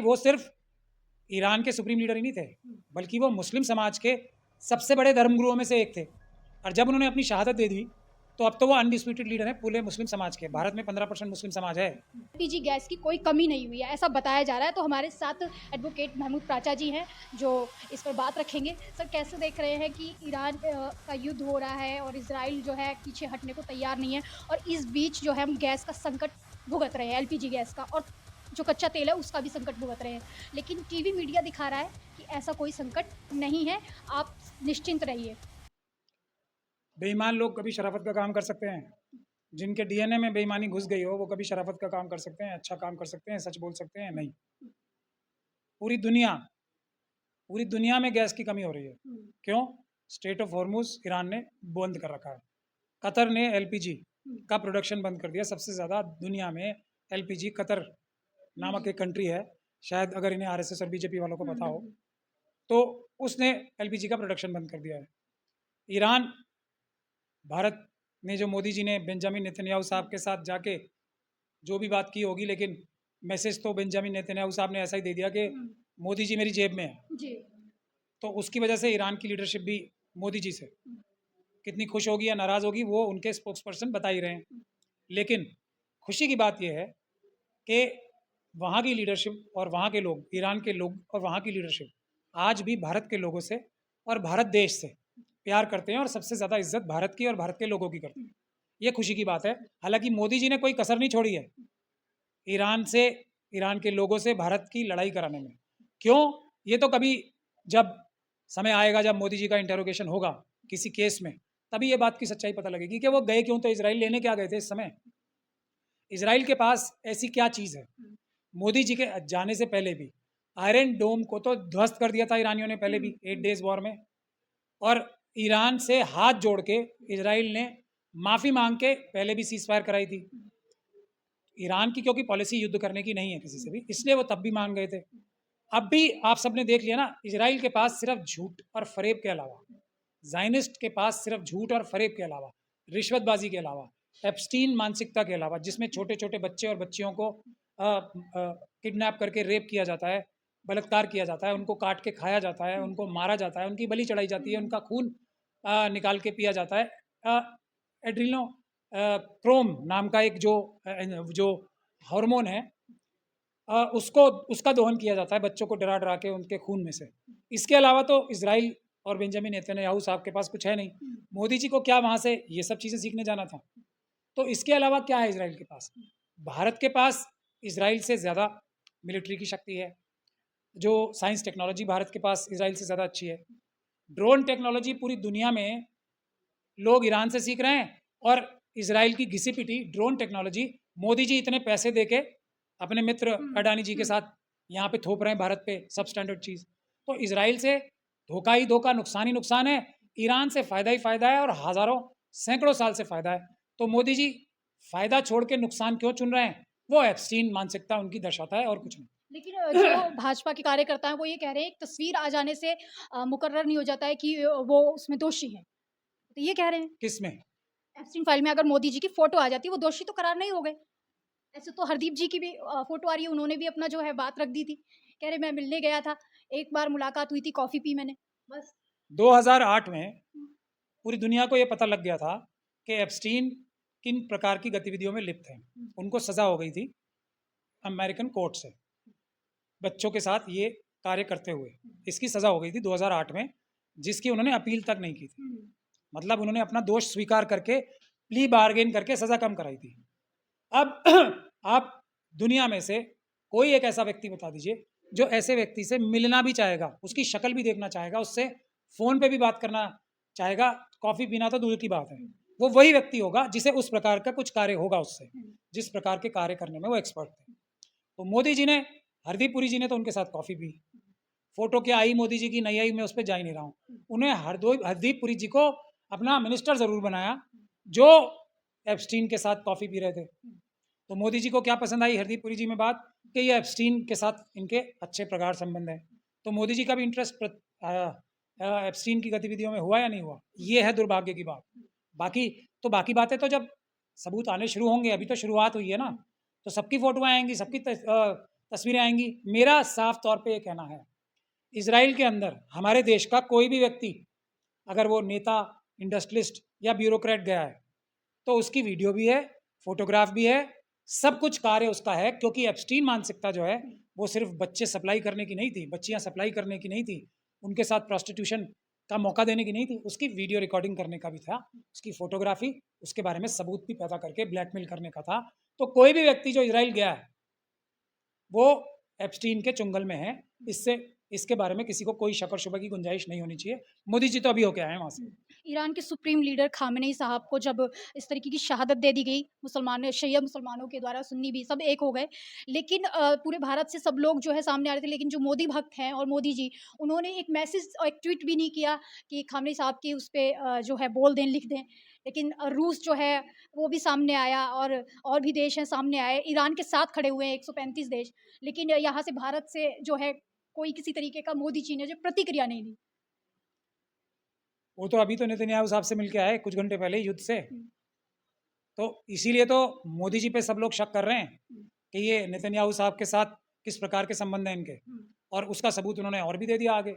वो सिर्फ ईरान के सुप्रीम लीडर ही नहीं थे, बल्कि वो मुस्लिम समाज के सबसे बड़े धर्मगुरुओं में से एक थे। और जब उन्होंने अपनी शहादत दे दी तो अब तो वो अनडिस्प्यूटेड लीडर है पूरे मुस्लिम समाज के। भारत में 15% मुस्लिम समाज है। एलपीजी गैस की कोई कमी नहीं हुई है ऐसा बताया जा रहा है। तो हमारे साथ एडवोकेट महमूद प्राचा जी हैं जो इस पर बात रखेंगे। सर, कैसे देख रहे हैं कि ईरान का युद्ध हो रहा है और इजराइल जो है पीछे हटने को तैयार नहीं है, और इस बीच जो है हम गैस का संकट भुगत रहे हैं, एलपीजी गैस का, और जो कच्चा तेल है उसका भी संकट भुगत रहे हैं। लेकिन टीवी मीडिया दिखा रहा है कि ऐसा कोई संकट नहीं है, आप निश्चिंत रहिए। बेईमान लोग कभी शराफत का काम कर सकते हैं। जिनके डीएनए में बेईमानी घुस गई हो वो कभी शराफत का काम कर सकते हैं, अच्छा काम कर सकते हैं, सच बोल सकते हैं? नहीं। पूरी दुनिया में गैस की कमी हो रही है। क्यों? स्ट्रेट ऑफ हॉर्मुज ईरान ने बंद कर रखा है। कतर ने एलपीजी का प्रोडक्शन बंद कर दिया। सबसे ज़्यादा दुनिया में एलपीजी कतर नामक एक कंट्री है, शायद अगर इन्हें आरएसएस और बीजेपी वालों को पता हो, तो उसने एलपीजी का प्रोडक्शन बंद कर दिया है। ईरान, भारत ने जो मोदी जी ने बेंजामिन नेतन्याहू साहब के साथ जाके जो भी बात की होगी, लेकिन मैसेज तो बेंजामिन नेतन्याहू साहब ने ऐसा ही दे दिया कि मोदी जी मेरी जेब में है जी। तो उसकी वजह से ईरान की लीडरशिप भी मोदी जी से कितनी खुश होगी या नाराज़ होगी वो उनके स्पोक्स पर्सन बता ही रहे हैं। लेकिन खुशी की बात यह है कि वहाँ की लीडरशिप और वहाँ के लोग, ईरान के लोग और वहाँ की लीडरशिप आज भी भारत के लोगों से और भारत देश से प्यार करते हैं और सबसे ज़्यादा इज्जत भारत की और भारत के लोगों की करते हैं। ये खुशी की बात है। हालांकि मोदी जी ने कोई कसर नहीं छोड़ी है ईरान से, ईरान के लोगों से भारत की लड़ाई कराने में। क्यों? ये तो कभी जब समय आएगा, जब मोदी जी का इंटेरोगेशन होगा किसी केस में, तभी ये बात की सच्चाई पता लगेगी कि वो गए क्यों, तो इजराइल लेने क्या गए थे इस समय। इजराइल के पास ऐसी क्या चीज़ है? मोदी जी के जाने से पहले भी आयरन डोम को तो ध्वस्त कर दिया था ईरानियों ने पहले भी 8 डेज वॉर में, और ईरान से हाथ जोड़ के इजराइल ने माफ़ी मांग के पहले भी सीज फायर कराई थी। ईरान की क्योंकि पॉलिसी युद्ध करने की नहीं है किसी से भी, इसलिए वो तब भी मान गए थे। अब भी आप सबने देख लिया ना, इजराइल के पास सिर्फ झूठ और फरेब के अलावा, जायनिस्ट के पास सिर्फ झूठ और फरेब के अलावा, रिश्वतबाजी के अलावा, एप्स्टीन मानसिकता के अलावा, जिसमें छोटे छोटे बच्चे और बच्चियों को किडनैप करके रेप किया जाता है, बलात्कार किया जाता है, उनको काट के खाया जाता है, उनको मारा जाता है, उनकी बलि चढ़ाई जाती है, उनका खून निकाल के पिया जाता है। एड्रिनो क्रोम नाम का एक जो हार्मोन है, उसको उसका दोहन किया जाता है बच्चों को डरा डरा के उनके खून में से। इसके अलावा तो इजराइल और बेंजामिन नेतन्याहू साहब के पास कुछ है नहीं। मोदी जी को क्या वहाँ से ये सब चीज़ें सीखने जाना था? तो इसके अलावा क्या है इजराइल के पास? भारत के पास इजराइल से ज़्यादा मिलिट्री की शक्ति है। जो साइंस टेक्नोलॉजी भारत के पास इजराइल से ज़्यादा अच्छी है। ड्रोन टेक्नोलॉजी पूरी दुनिया में लोग ईरान से सीख रहे हैं, और इजराइल की घिसी पिटी ड्रोन टेक्नोलॉजी मोदी जी इतने पैसे देके अपने मित्र अडानी जी के साथ यहाँ पे थोप रहे हैं भारत पे सब स्टैंडर्ड चीज़। तो इजराइल से धोखा ही धोखा, नुकसान ही नुकसान है। ईरान से फ़ायदा ही फ़ायदा है, और हज़ारों सैकड़ों साल से फ़ायदा है। तो मोदी जी फ़ायदा छोड़ के नुकसान क्यों चुन रहे हैं? वो एप्स्टीन मानसिकता उनकी दर्शाता है और कुछ नहीं। लेकिन जो भाजपा के कार्यकर्ता हैं वो ये कह रहे हैं एक तस्वीर आ जाने से मुकर्रर नहीं हो जाता है कि वो उसमें दोषी हैं। तो ये कह रहे हैं किस में? एप्स्टीन फाइल में अगर मोदी जी की फोटो आ जाती है वो दोषी तो करार नहीं हो गए। ऐसे तो हरदीप जी की भी फोटो आ रही है, उन्होंने भी अपना जो है बात रख दी थी। कह रहे मैं मिलने गया था, एक बार मुलाकात हुई थी, कॉफ़ी पी मैंने, बस। 2008 में पूरी दुनिया को ये पता लग गया था कि एप्स्टीन किन प्रकार की गतिविधियों में लिप्त हैं। उनको सज़ा हो गई थी अमेरिकन कोर्ट से, बच्चों के साथ ये कार्य करते हुए। इसकी सज़ा हो गई थी 2008 में, जिसकी उन्होंने अपील तक नहीं की थी। मतलब उन्होंने अपना दोष स्वीकार करके प्ली बार्गेन करके सज़ा कम कराई थी। अब आप दुनिया में से कोई एक ऐसा व्यक्ति बता दीजिए जो ऐसे व्यक्ति से मिलना भी चाहेगा, उसकी शक्ल भी देखना चाहेगा, उससे फ़ोन पे भी बात करना चाहेगा, कॉफ़ी पीना तो दूर की बात है। वो वही व्यक्ति होगा जिसे उस प्रकार का कुछ कार्य होगा उससे, जिस प्रकार के कार्य करने में वो एक्सपर्ट थे। तो मोदी जी ने, हरदीप पुरी जी ने तो उनके साथ कॉफ़ी पी। फ़ोटो क्या आई मोदी जी की, नहीं आई, मैं उस पे जा ही नहीं रहा हूँ। उन्हें हरदीप पुरी जी को अपना मिनिस्टर ज़रूर बनाया, जो एप्स्टीन के साथ कॉफ़ी पी रहे थे। तो मोदी जी को क्या पसंद आई हरदीप पुरी जी में बात, कि ये एप्स्टीन के साथ इनके अच्छे प्रगाढ़ संबंध हैं। तो मोदी जी का भी इंटरेस्ट एप्स्टीन की गतिविधियों में हुआ या नहीं हुआ? ये है दुर्भाग्य की बात। बाकी बातें तो जब सबूत आने शुरू होंगे, अभी तो शुरुआत हुई है ना, तो सबकी फ़ोटोएँ आएँगी, सबकी तस्वीरें आएंगी। मेरा साफ तौर पे ये कहना है, इजराइल के अंदर हमारे देश का कोई भी व्यक्ति, अगर वो नेता, इंडस्ट्रियलिस्ट या ब्यूरोक्रेट गया है, तो उसकी वीडियो भी है, फोटोग्राफ भी है, सब कुछ कार्य उसका है। क्योंकि एप्स्टीन मानसिकता जो है वो सिर्फ बच्चे सप्लाई करने की नहीं थी, बच्चियां सप्लाई करने की नहीं थी, उनके साथ प्रोस्टिट्यूशन का मौका देने की नहीं थी, उसकी वीडियो रिकॉर्डिंग करने का भी था, उसकी फोटोग्राफी, उसके बारे में सबूत भी पैदा करके ब्लैकमेल करने का था। तो कोई भी व्यक्ति जो इजराइल गया है वो एप्स्टीन के चुंगल में है। इसके बारे में किसी को कोई शक और शुबा की गुंजाइश नहीं होनी चाहिए। मोदी जी तो अभी होके आए हैं वहाँ से। ईरान के सुप्रीम लीडर खामेनेई साहब को जब इस तरीके की शहादत दे दी गई, शिया मुसलमानों के द्वारा, सुन्नी भी सब एक हो गए। लेकिन पूरे भारत से सब लोग जो है सामने आ रहे थे, लेकिन जो मोदी भक्त हैं और मोदी जी, उन्होंने एक मैसेज और एक ट्वीट भी नहीं किया कि खामेनेई साहब की उस पे जो है बोल दें, लिख दें। लेकिन रूस जो है वो भी सामने आया, और भी देश हैं सामने आए, ईरान के साथ खड़े हुए हैं 135 देश। लेकिन यहाँ से भारत से जो है कोई किसी तरीके का मोदी जी ने जो प्रतिक्रिया नहीं दी। वो तो अभी तो नेतन्याहू साहब से मिलके आए कुछ घंटे पहले युद्ध से, तो इसीलिए तो मोदी जी पे सब लोग शक कर रहे हैं कि ये नेतन्याहू साहब के साथ किस प्रकार के संबंध हैं इनके, और उसका सबूत उन्होंने और भी दे दिया आगे।